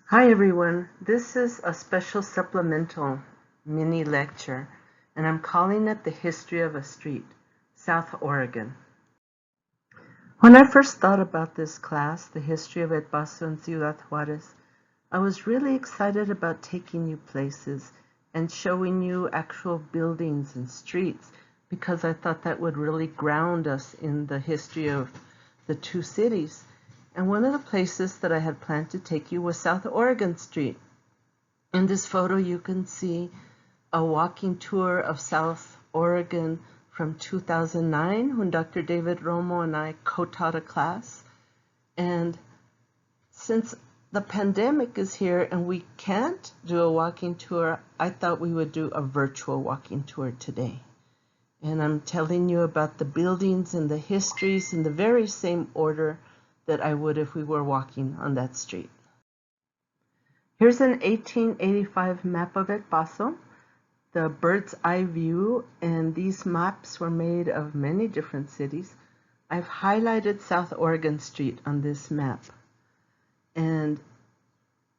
Hi everyone, this is a special supplemental mini lecture and I'm calling it The History of a Street, South Oregon. When I first thought about this class, The History of El Paso and Ciudad Juarez, I was really excited about taking you places and showing you actual buildings and streets because I thought that would really ground us in the history of the two cities. And one of the places that I had planned to take you was South Oregon Street. In this photo, you can see a walking tour of South Oregon from 2009 when Dr. David Romo and I co-taught a class. And since the pandemic is here and we can't do a walking tour, I thought we would do a virtual walking tour today. And I'm telling you about the buildings and the histories in the very same order that I would if we were walking on that street. Here's an 1885 map of El Paso, the bird's eye view, and these maps were made of many different cities. I've highlighted South Oregon Street on this map. And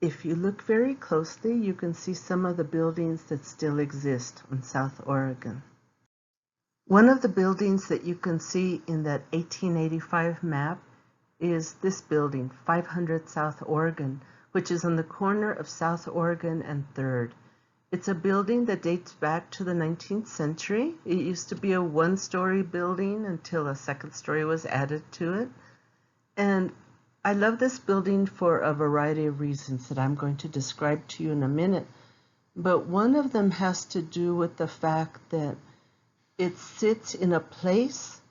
if you look very closely, you can see some of the buildings that still exist on South Oregon. One of the buildings that you can see in that 1885 map is this building, 500 South Oregon, which is on the corner of South Oregon and 3rd. It's a building that dates back to the 19th century. It used to be a one-story building until a second story was added to it. And I love this building for a variety of reasons that I'm going to describe to you in a minute. But one of them has to do with the fact that it sits in a place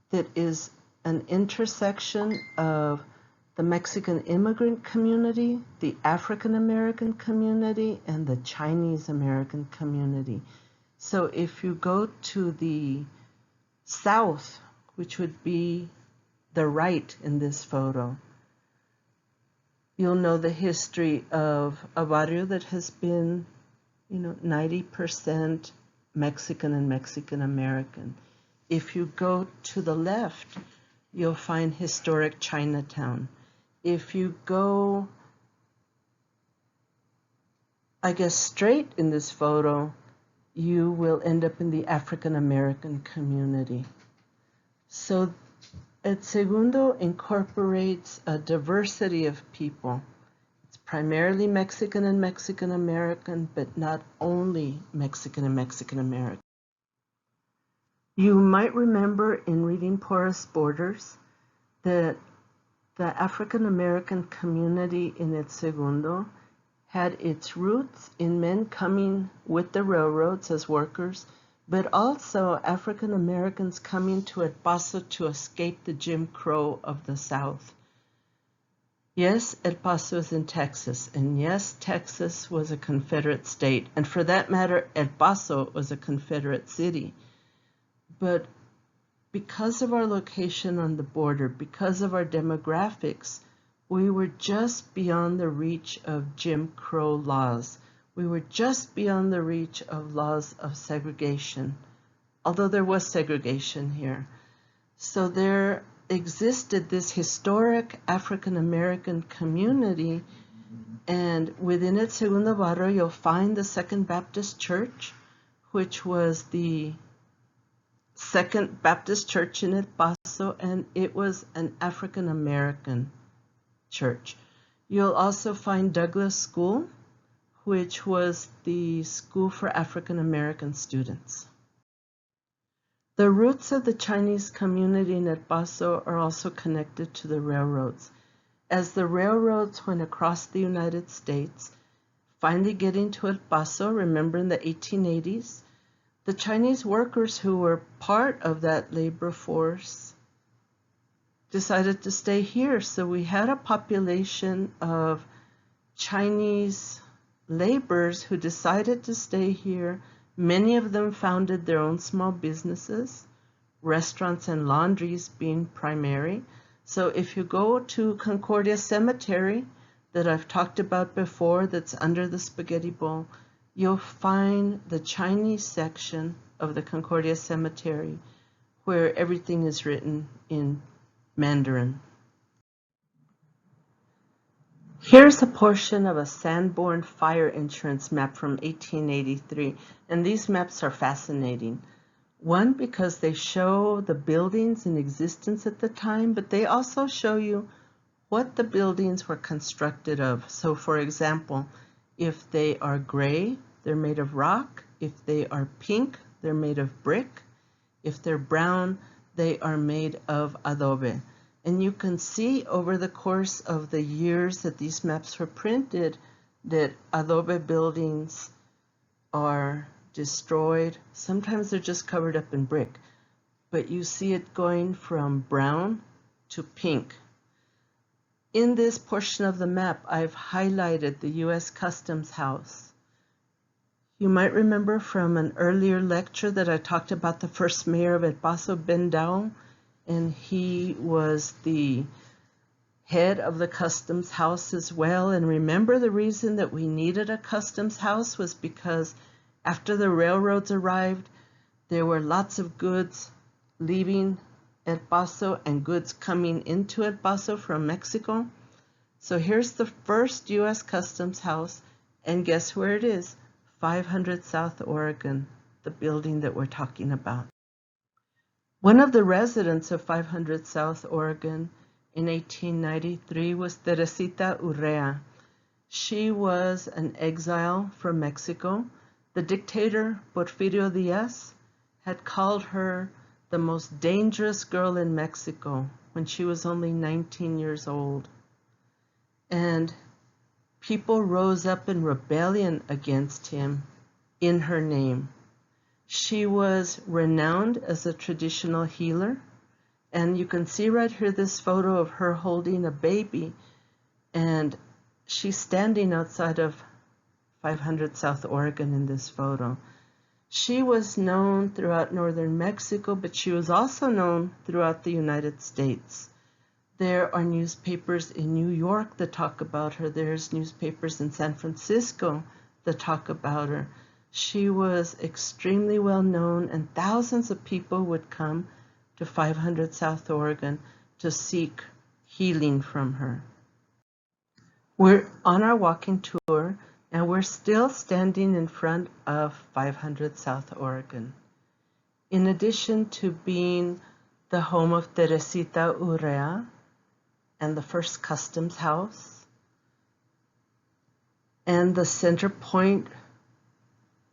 that is an intersection of the Mexican immigrant community, the African American community, and the Chinese American community. So if you go to the south, which would be the right in this photo, you'll know the history of a barrio that has been, 90% Mexican and Mexican American. If you go to the left, you'll find historic Chinatown. If you go, straight in this photo, you will end up in the African American community. So El Segundo incorporates a diversity of people. It's primarily Mexican and Mexican American, but not only Mexican and Mexican American. You might remember in reading Porous Borders that the African American community in El Segundo had its roots in men coming with the railroads as workers, but also African Americans coming to El Paso to escape the Jim Crow of the South. Yes, El Paso is in Texas, and yes, Texas was a Confederate state, and for that matter, El Paso was a Confederate city. But because of our location on the border, because of our demographics, we were just beyond the reach of Jim Crow laws. We were just beyond the reach of laws of segregation, although there was segregation here. So there existed this historic African American community, and within El Segundo Barrio, you'll find the Second Baptist Church, which was the Second Baptist Church in El Paso, and it was an African American church. You'll also find Douglas School, which was the school for African American students. The roots of the Chinese community in El Paso are also connected to the railroads. As the railroads went across the United States, finally getting to El Paso, remember in the 1880s, the Chinese workers who were part of that labor force decided to stay here. So we had a population of Chinese laborers who decided to stay here. Many of them founded their own small businesses, restaurants and laundries being primary. So if you go to Concordia Cemetery, that I've talked about before, that's under the Spaghetti Bowl, you'll find the Chinese section of the Concordia Cemetery where everything is written in Mandarin. Here's a portion of a Sanborn fire insurance map from 1883, and these maps are fascinating. One, because they show the buildings in existence at the time, but they also show you what the buildings were constructed of. So for example, if they are gray, they're made of rock. If they are pink, they're made of brick. If they're brown, they are made of adobe. And you can see over the course of the years that these maps were printed that adobe buildings are destroyed. Sometimes they're just covered up in brick, but you see it going from brown to pink. In this portion of the map, I've highlighted the U.S. Customs House. You might remember from an earlier lecture that I talked about the first mayor of El Paso, Ben Dowell, and he was the head of the Customs House as well. And remember, the reason that we needed a Customs House was because after the railroads arrived, there were lots of goods leaving El Paso and goods coming into El Paso from Mexico. So here's the first U.S. Customs House, and guess where it is? 500 South Oregon, the building that we're talking about. One of the residents of 500 South Oregon in 1893 was Teresita Urrea. She was an exile from Mexico. The dictator, Porfirio Diaz, had called her the most dangerous girl in Mexico when she was only 19 years old. And people rose up in rebellion against him in her name. She was renowned as a traditional healer. And you can see right here this photo of her holding a baby. And she's standing outside of 500 South Oregon in this photo. She was known throughout northern Mexico, but she was also known throughout the United States. There are newspapers in New York that talk about her. There's newspapers in San Francisco that talk about her. She was extremely well known, and thousands of people would come to 500 South Oregon to seek healing from her. We're on our walking tour, and we're still standing in front of 500 South Oregon. In addition to being the home of Teresita Urrea and the first customs house, and the center point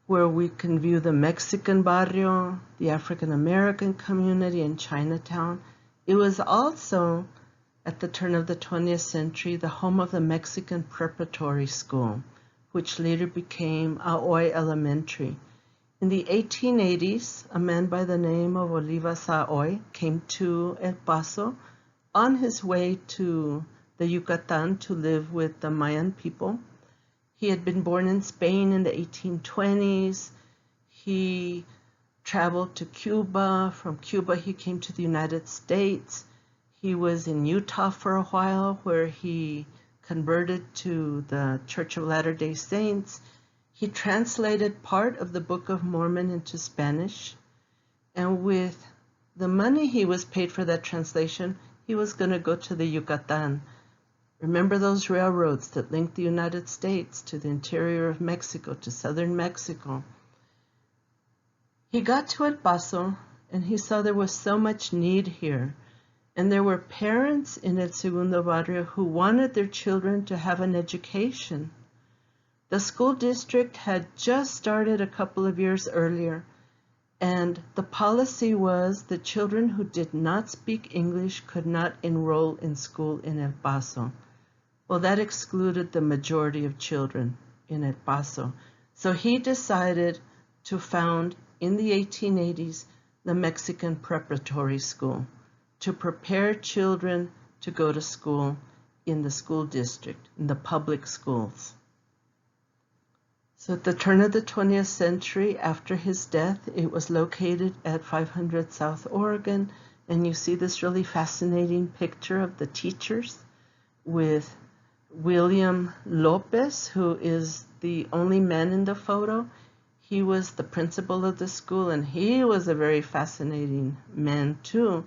where we can view the Mexican barrio, the African American community, and Chinatown, it was also, at the turn of the 20th century, the home of the Mexican Preparatory School, which later became Aoy Elementary. In the 1880s, a man by the name of Olivas Aoy came to El Paso on his way to the Yucatan to live with the Mayan people. He had been born in Spain in the 1820s. He traveled to Cuba. From Cuba, he came to the United States. He was in Utah for a while, where he converted to the Church of Latter-day Saints. He translated part of the Book of Mormon into Spanish. And with the money he was paid for that translation, he was going to go to the Yucatan. Remember those railroads that linked the United States to the interior of Mexico, to southern Mexico? He got to El Paso, and he saw there was so much need here. And there were parents in El Segundo Barrio who wanted their children to have an education. The school district had just started a couple of years earlier, and the policy was that children who did not speak English could not enroll in school in El Paso. Well, that excluded the majority of children in El Paso. So he decided to found, in the 1880s, the Mexican Preparatory School to prepare children to go to school in the school district, in the public schools. So at the turn of the 20th century, after his death, it was located at 500 South Oregon, and you see this really fascinating picture of the teachers with William Lopez, who is the only man in the photo. He was the principal of the school, and he was a very fascinating man too.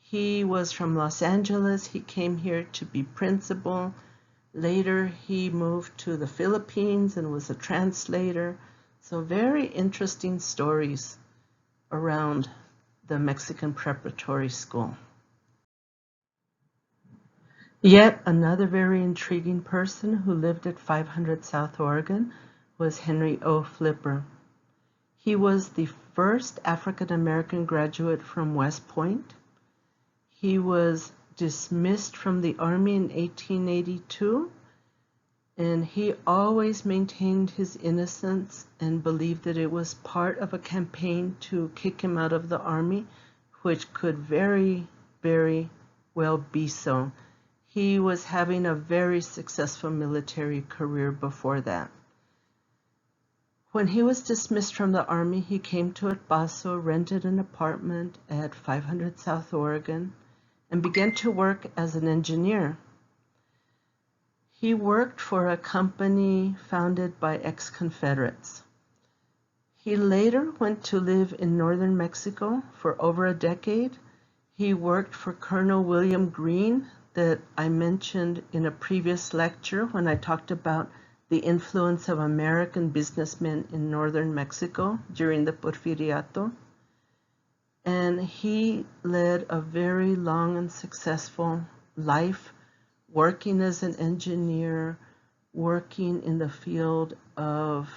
He was from Los Angeles. He came here to be principal. Later, he moved to the Philippines and was a translator. So very interesting stories around the Mexican Preparatory School. Yet another very intriguing person who lived at 500 South Oregon was Henry O. Flipper. He was the first African-American graduate from West Point. He was dismissed from the Army in 1882, and he always maintained his innocence and believed that it was part of a campaign to kick him out of the Army, which could very, very well be so. He was having a very successful military career before that. When he was dismissed from the Army, he came to El Paso, rented an apartment at 500 South Oregon, and began to work as an engineer. He worked for a company founded by ex-Confederates. He later went to live in northern Mexico for over a decade. He worked for Colonel William Greene that I mentioned in a previous lecture when I talked about the influence of American businessmen in northern Mexico during the Porfiriato. And he led a very long and successful life, working as an engineer, working in the field of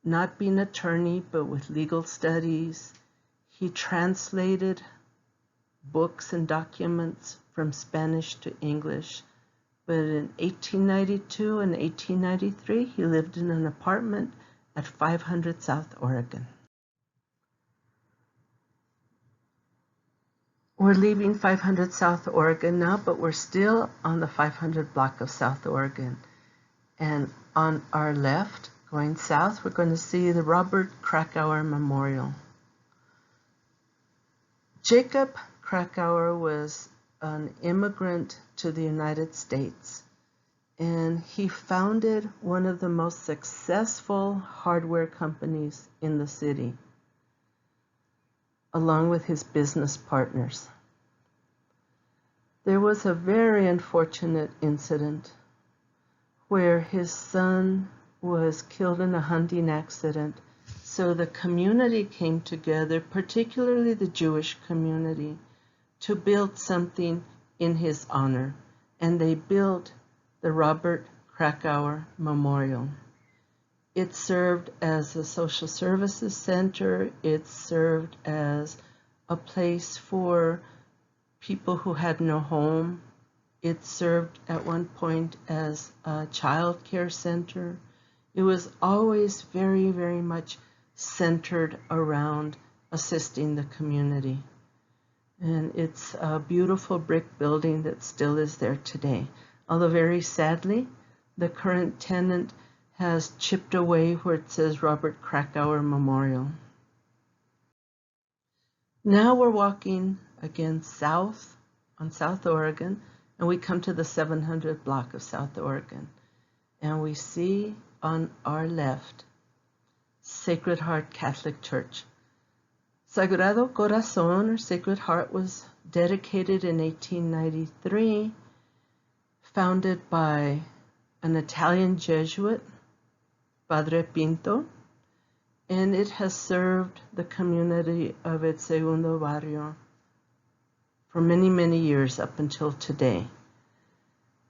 not being an attorney, but with legal studies. He translated books and documents from Spanish to English. But in 1892 and 1893, he lived in an apartment at 500 South Oregon. We're leaving 500 South Oregon now, but we're still on the 500 block of South Oregon. And on our left, going south, we're going to see the Robert Krakauer Memorial. Jacob Krakauer was an immigrant to the United States, and he founded one of the most successful hardware companies in the city, along with his business partners. There was a very unfortunate incident where his son was killed in a hunting accident. So the community came together, particularly the Jewish community, to build something in his honor. And they built the Robert Krakauer Memorial. It served as a social services center. It served as a place for people who had no home. It served at one point as a child care center. It was always very, very much centered around assisting the community. And it's a beautiful brick building that still is there today. Although very sadly, the current tenant has chipped away where it says Robert Krakauer Memorial. Now we're walking again south on South Oregon, and we come to the 700 block of South Oregon. And we see on our left, Sacred Heart Catholic Church. Sagrado Corazón, or Sacred Heart, was dedicated in 1893, founded by an Italian Jesuit, Padre Pinto, and it has served the community of El Segundo Barrio for many, many years up until today.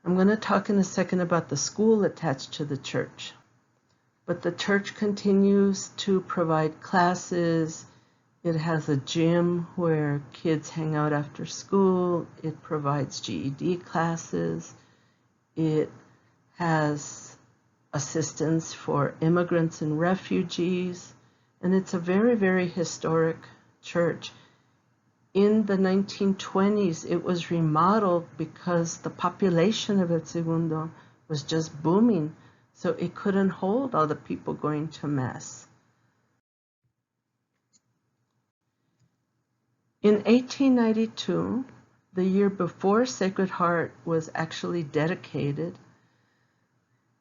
I'm going to talk in a second about the school attached to the church, but the church continues to provide classes. It has a gym where kids hang out after school. It provides GED classes. It has assistance for immigrants and refugees, and it's a very, very historic church. In the 1920s, it was remodeled because the population of El Segundo was just booming, so it couldn't hold all the people going to Mass. In 1892, the year before Sacred Heart was actually dedicated,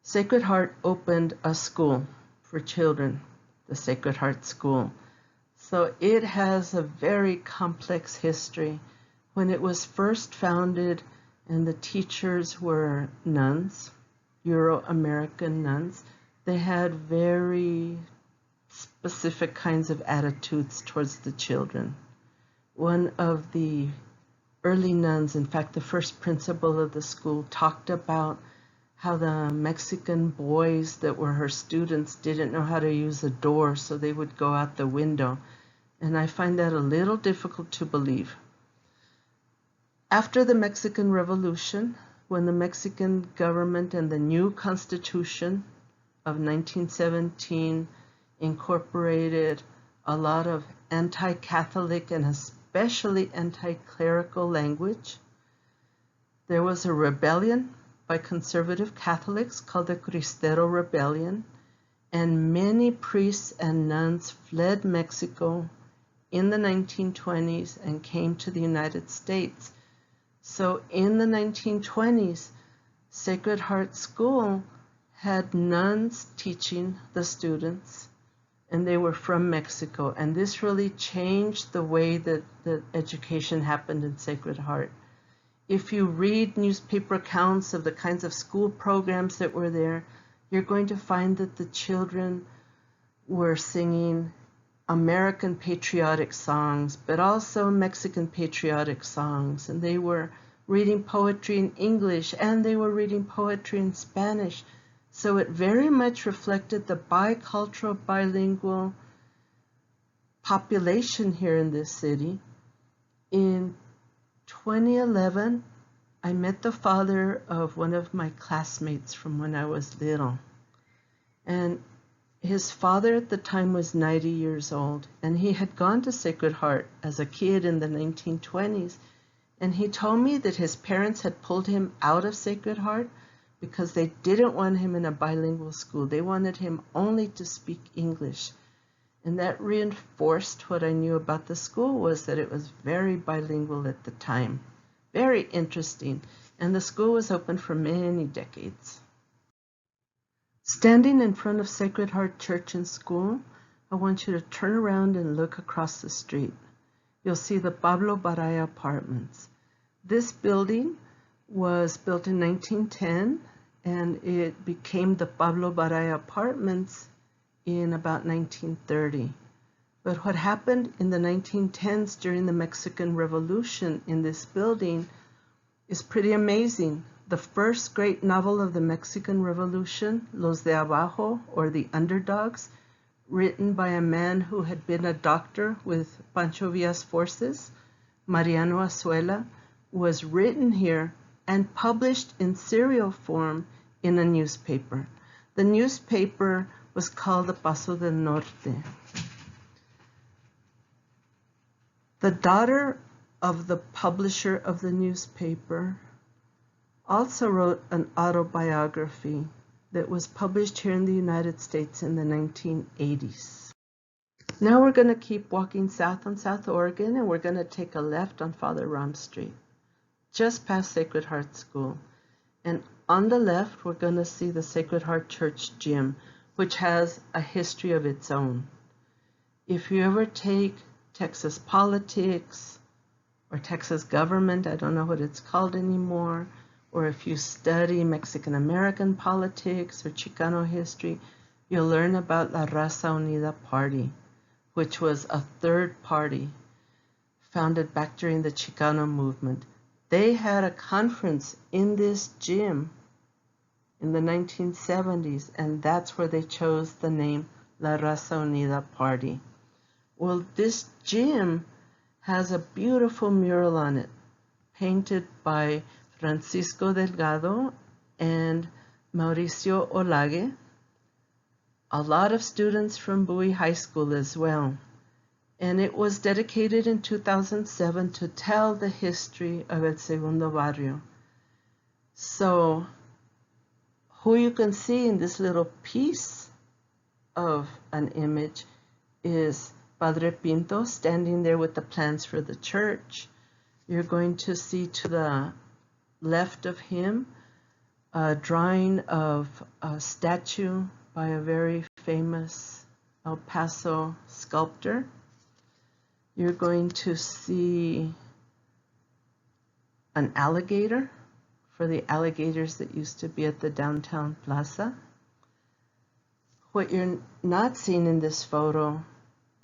Sacred Heart opened a school for children, the Sacred Heart School. So it has a very complex history. When it was first founded, and the teachers were nuns, Euro-American nuns. They had very specific kinds of attitudes towards the children. One of the early nuns, in fact, the first principal of the school, talked about how the Mexican boys that were her students didn't know how to use a door, so they would go out the window. And I find that a little difficult to believe. After the Mexican Revolution, when the Mexican government and the new Constitution of 1917 incorporated a lot of anti-Catholic and especially anti-clerical language, there was a rebellion by conservative Catholics called the Cristero Rebellion, and many priests and nuns fled Mexico in the 1920s and came to the United States. So in the 1920s, Sacred Heart School had nuns teaching the students, and they were from Mexico. And this really changed the way that the education happened in Sacred Heart. If you read newspaper accounts of the kinds of school programs that were there, you're going to find that the children were singing American patriotic songs, but also Mexican patriotic songs. And they were reading poetry in English, and they were reading poetry in Spanish. So it very much reflected the bicultural, bilingual population here in this city. In 2011, I met the father of one of my classmates from when I was little. And his father at the time was 90 years old, and he had gone to Sacred Heart as a kid in the 1920s. And he told me that his parents had pulled him out of Sacred Heart because they didn't want him in a bilingual school. They wanted him only to speak English. And that reinforced what I knew about the school, was that it was very bilingual at the time. Very interesting. And the school was open for many decades. Standing in front of Sacred Heart Church and School, I want you to turn around and look across the street. You'll see the Pablo Baraya Apartments. This building was built in 1910, and it became the Pablo Baraya Apartments in about 1930. But what happened in the 1910s during the Mexican Revolution in this building is pretty amazing. The first great novel of the Mexican Revolution, Los de Abajo, or The Underdogs, written by a man who had been a doctor with Pancho Villa's forces, Mariano Azuela, was written here and published in serial form in a newspaper. The newspaper was called the Paso del Norte. The daughter of the publisher of the newspaper also wrote an autobiography that was published here in the United States in the 1980s. Now we're going to keep walking south on South Oregon, and we're going to take a left on Father Ram Street, just past Sacred Heart School. And on the left, we're going to see the Sacred Heart Church gym, which has a history of its own. If you ever take Texas politics or Texas government, I don't know what it's called anymore, or if you study Mexican-American politics or Chicano history, you'll learn about La Raza Unida Party, which was a third party founded back during the Chicano movement. They had a conference in this gym in the 1970s, and that's where they chose the name La Raza Unida Party. Well, this gym has a beautiful mural on it, painted by Francisco Delgado and Mauricio Olage. A lot of students from Bowie High School as well. And it was dedicated in 2007 to tell the history of El Segundo Barrio. So, who you can see in this little piece of an image is Padre Pinto standing there with the plans for the church. You're going to see to the left of him a drawing of a statue by a very famous El Paso sculptor. You're going to see an alligator for the alligators that used to be at the downtown plaza. What you're not seeing in this photo,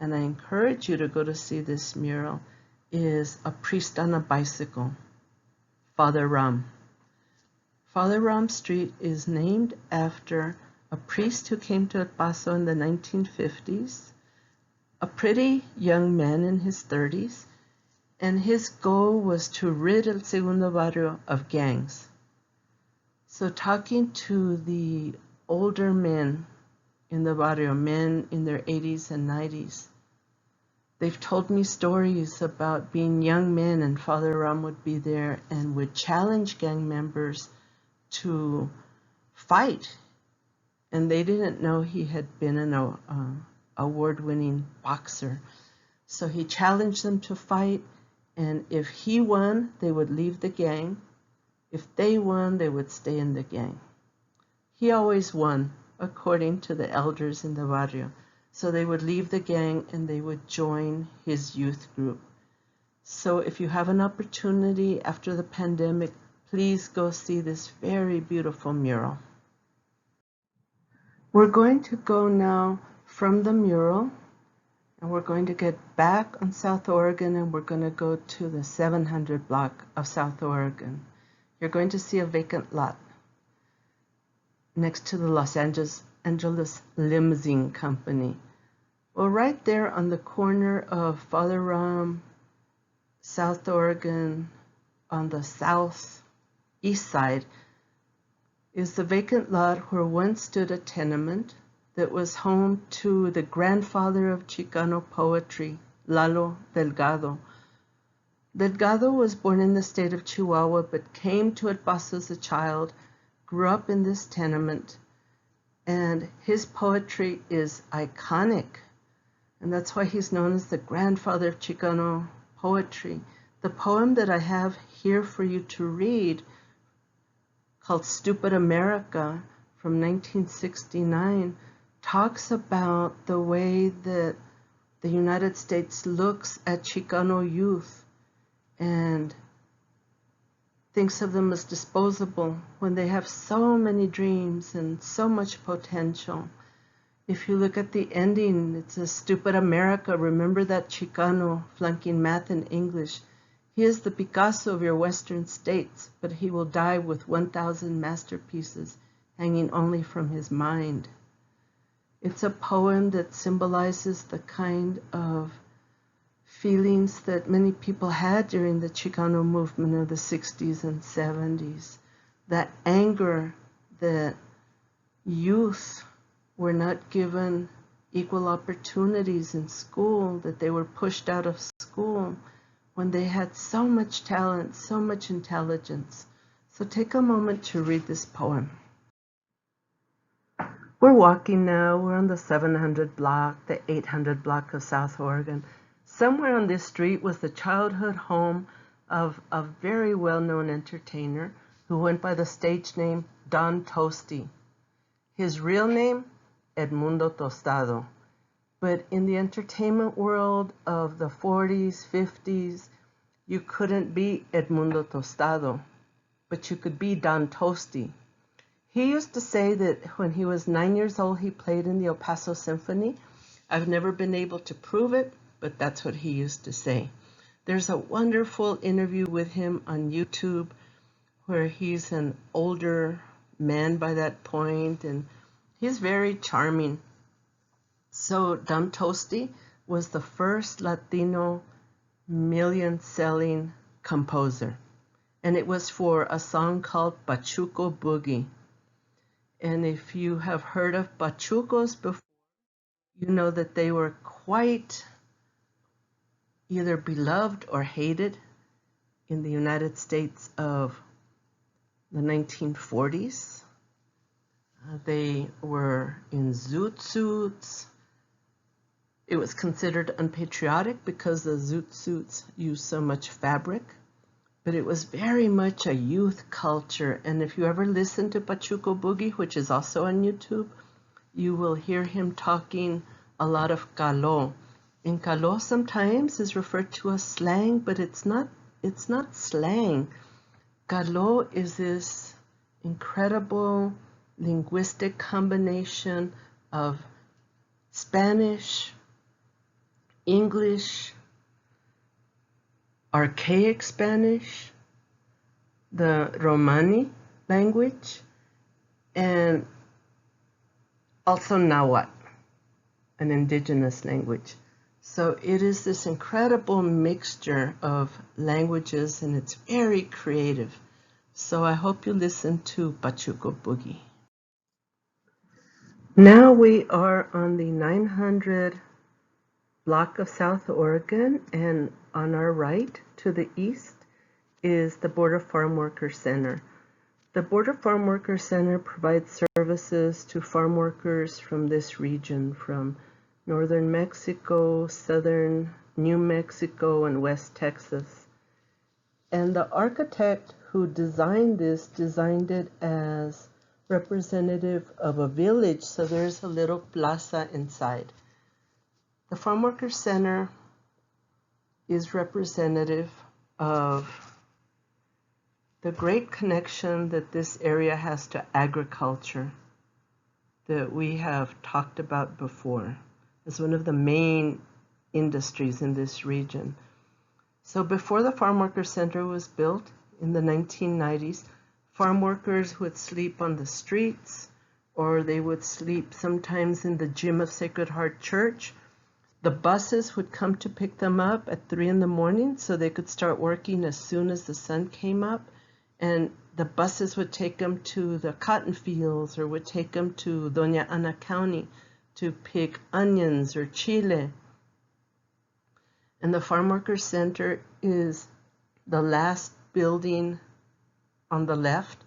and I encourage you to go to see this mural, is a priest on a bicycle, Father Ram. Father Ram Street is named after a priest who came to El Paso in the 1950s, a pretty young man in his 30s, and his goal was to rid El Segundo Barrio of gangs. So talking to the older men in the barrio, men in their 80s and 90s, they've told me stories about being young men, and Father Ram would be there and would challenge gang members to fight. And they didn't know he had been an award-winning boxer. So he challenged them to fight, and if he won, they would leave the gang. If they won, they would stay in the gang. He always won, according to the elders in the barrio. So they would leave the gang and they would join his youth group. So if you have an opportunity after the pandemic, please go see this very beautiful mural. We're going to go now from the mural, and we're going to get back on South Oregon, and we're going to go to the 700 block of South Oregon. You're going to see a vacant lot next to the Los Angeles Limousine Company. Well, right there on the corner of Father Ram, South Oregon, on the southeast side, is the vacant lot where once stood a tenement that was home to the grandfather of Chicano poetry, Lalo Delgado. Delgado was born in the state of Chihuahua, but came to El Paso as a child, grew up in this tenement, and his poetry is iconic. And that's why he's known as the grandfather of Chicano poetry. The poem that I have here for you to read, called Stupid America from 1969, talks about the way that the United States looks at Chicano youth and thinks of them as disposable when they have so many dreams and so much potential. If you look at the ending, it says, Stupid America, remember that Chicano flunking math and English. He is the Picasso of your Western states, but he will die with 1,000 masterpieces hanging only from his mind. It's a poem that symbolizes the kind of feelings that many people had during the Chicano movement of the 60s and 70s. That anger that youth were not given equal opportunities in school, that they were pushed out of school when they had so much talent, so much intelligence. So take a moment to read this poem. We're walking now, we're on the 700 block, the 800 block of South Oregon. Somewhere on this street was the childhood home of a very well-known entertainer who went by the stage name Don Toasty. His real name, Edmundo Tostado. But in the entertainment world of the 40s, 50s, you couldn't be Edmundo Tostado, but you could be Don Toasty. He used to say that when he was 9 years old, he played in the El Paso Symphony. I've never been able to prove it, but that's what he used to say. There's a wonderful interview with him on YouTube where he's an older man by that point, and he's very charming. So Don Toasty was the first Latino million-selling composer, and it was for a song called Pachuco Boogie. And if you have heard of Pachucos before, you know that they were quite either beloved or hated in the United States of the 1940s. They were in zoot suits. It was considered unpatriotic because the zoot suits used so much fabric, but it was very much a youth culture. And if you ever listen to Pachuco Boogie, which is also on YouTube, you will hear him talking a lot of caló. And caló sometimes is referred to as slang, but it's not slang. Galo is this incredible linguistic combination of Spanish, English, archaic Spanish, the Romani language, and also Nahuatl, an indigenous language. So it is this incredible mixture of languages, and it's very creative. So I hope you listen to Pachuco Boogie. Now we are on the 900 block of South Oregon, and on our right to the east is the Border Farm Worker Center. The Border Farm Worker Center provides services to farm workers from this region, from northern Mexico, southern New Mexico, and West Texas. And the architect who designed this designed it as representative of a village, so there's a little plaza inside. The Farm Worker Center is representative of the great connection that this area has to agriculture that we have talked about before as one of the main industries in this region. So before the Farm Worker Center was built in the 1990s, farm workers would sleep on the streets, or they would sleep sometimes in the gym of Sacred Heart Church. The buses would come to pick them up at 3 in the morning so they could start working as soon as the sun came up. And the buses would take them to the cotton fields or would take them to Doña Ana County to pick onions or chile. And the Farm Worker Center is the last building on the left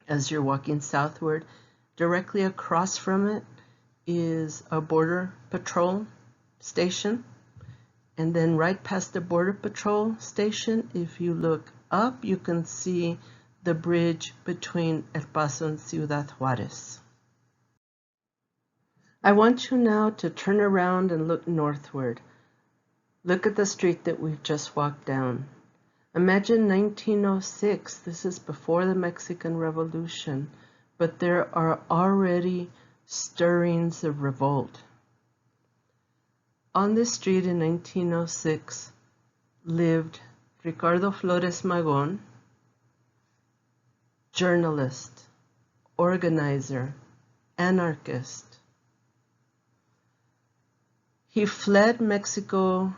as you're walking southward. Directly across from it is a Border Patrol station. And then right past the Border Patrol station, if you look up, you can see the bridge between El Paso and Ciudad Juarez. I want you now to turn around and look northward. Look at the street that we've just walked down. Imagine 1906, this is before the Mexican Revolution, but there are already stirrings of revolt. On this street in 1906 lived Ricardo Flores Magón, journalist, organizer, anarchist. He fled Mexico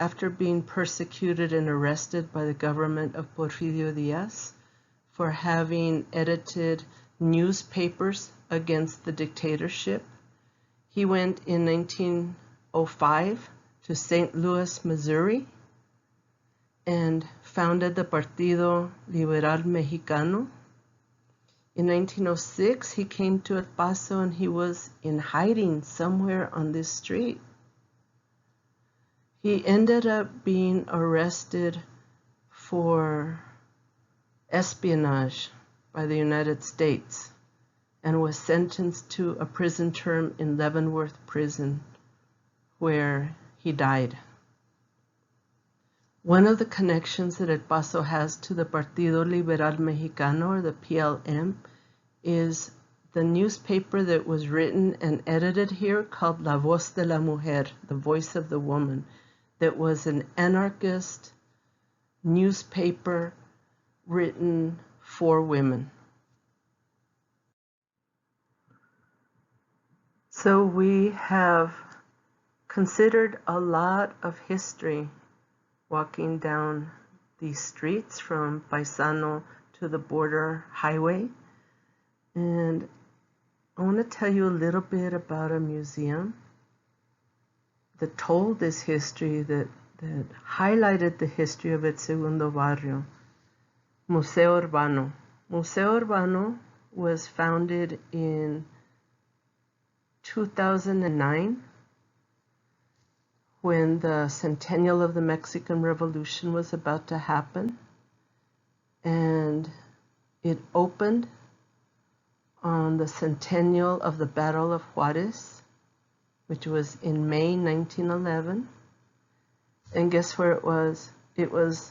after being persecuted and arrested by the government of Porfirio Díaz for having edited newspapers against the dictatorship. He went in 1905 to St. Louis, Missouri, and founded the Partido Liberal Mexicano. In 1906, he came to El Paso and he was in hiding somewhere on this street. He ended up being arrested for espionage by the United States and was sentenced to a prison term in Leavenworth Prison, where he died. One of the connections that El Paso has to the Partido Liberal Mexicano, or the PLM, is the newspaper that was written and edited here called La Voz de la Mujer, the Voice of the Woman, that was an anarchist newspaper written for women. So we have considered a lot of history walking down these streets from Paisano to the border highway. And I want to tell you a little bit about a museum that told this history, that highlighted the history of El Segundo Barrio, Museo Urbano. Museo Urbano was founded in 2009 when the centennial of the Mexican Revolution was about to happen, and it opened on the centennial of the Battle of Juarez, which was in May 1911. And guess where it was? It was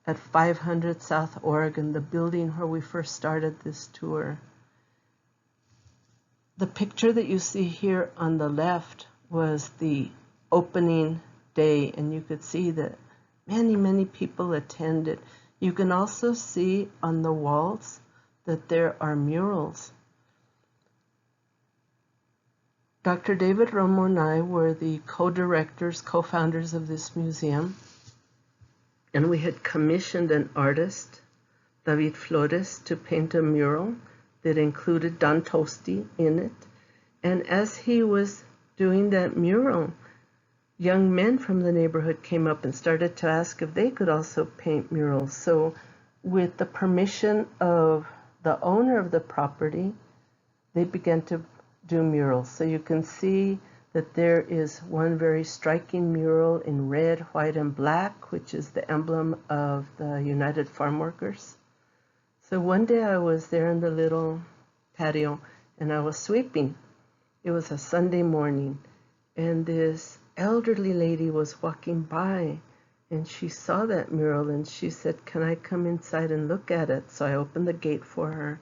at 500 South Oregon, the building where we first started this tour. The picture that you see here on the left was the opening day, and you could see that many people attended. You can also see on the walls that there are murals. Dr. David Romo and I were the co-directors, co-founders of this museum, and we had commissioned an artist, David Flores, to paint a mural that included Don Tosti in it. And as he was doing that mural, young men from the neighborhood came up and started to ask if they could also paint murals. So with the permission of the owner of the property, they began to do murals. So you can see that there is one very striking mural in red, white, and black, which is the emblem of the United Farm Workers. So one day I was there in the little patio and I was sweeping. It was a Sunday morning, and this elderly lady was walking by, and she saw that mural and she said, "Can I come inside and look at it?" So I opened the gate for her,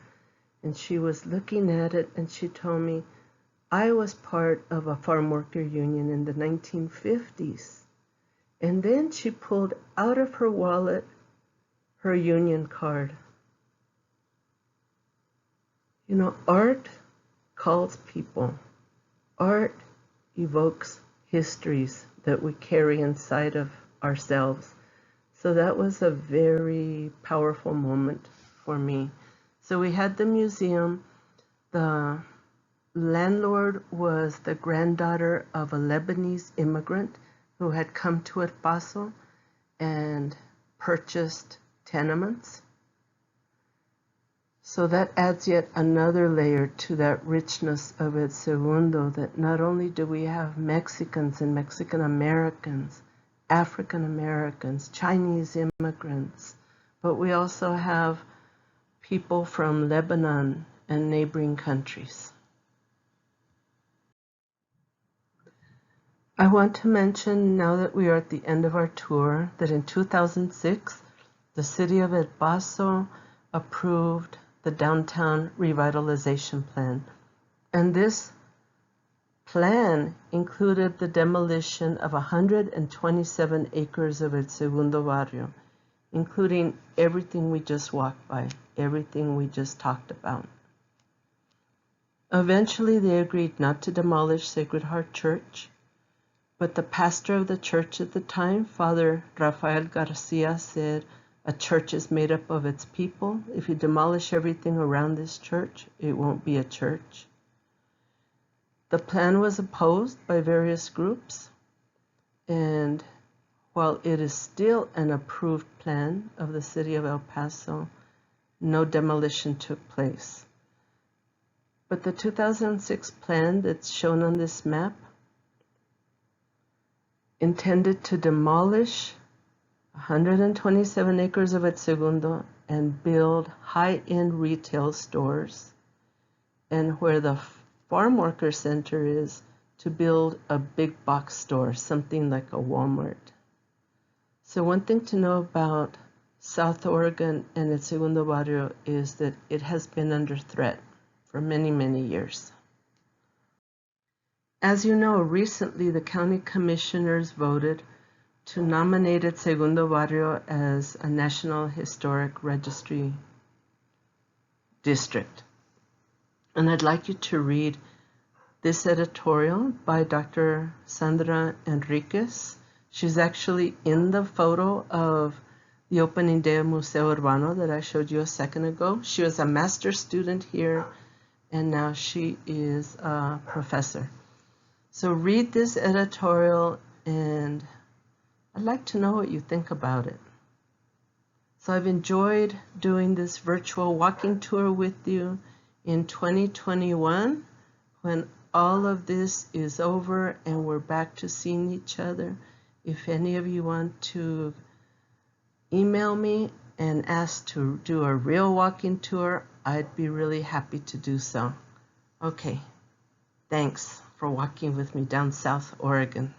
and she was looking at it, and she told me, "I was part of a farm worker union in the 1950s. And then she pulled out of her wallet her union card. You know, art calls people. Art evokes histories that we carry inside of ourselves. So that was a very powerful moment for me. So we had the museum. The landlord was the granddaughter of a Lebanese immigrant who had come to El Paso and purchased tenements. So that adds yet another layer to that richness of El Segundo, that not only do we have Mexicans and Mexican Americans, African Americans, Chinese immigrants, but we also have people from Lebanon and neighboring countries. I want to mention, now that we are at the end of our tour, that in 2006, the city of El Paso approved the Downtown Revitalization Plan. And this plan included the demolition of 127 acres of El Segundo Barrio, including everything we just walked by, everything we just talked about. Eventually, they agreed not to demolish Sacred Heart Church, but the pastor of the church at the time, Father Rafael Garcia, said, "A church is made up of its people. If you demolish everything around this church, it won't be a church." The plan was opposed by various groups, and while it is still an approved plan of the city of El Paso, no demolition took place. But the 2006 plan that's shown on this map intended to demolish 127 acres of El Segundo and build high-end retail stores, and where the farm worker center is, to build a big box store, something like a Walmart. So one thing to know about South Oregon and El Segundo Barrio is that it has been under threat for many, many years. As you know, recently the county commissioners voted to nominate El Segundo Barrio as a National Historic Registry district. And I'd like you to read this editorial by Dr. Sandra Enriquez. She's actually in the photo of the opening day of Museo Urbano that I showed you a second ago. She was a master's student here, and now she is a professor. So read this editorial, and I'd like to know what you think about it. So I've enjoyed doing this virtual walking tour with you in 2021, when all of this is over and we're back to seeing each other. If any of you want to email me and ask to do a real walking tour, I'd be really happy to do so. Okay, thanks for walking with me down South Oregon.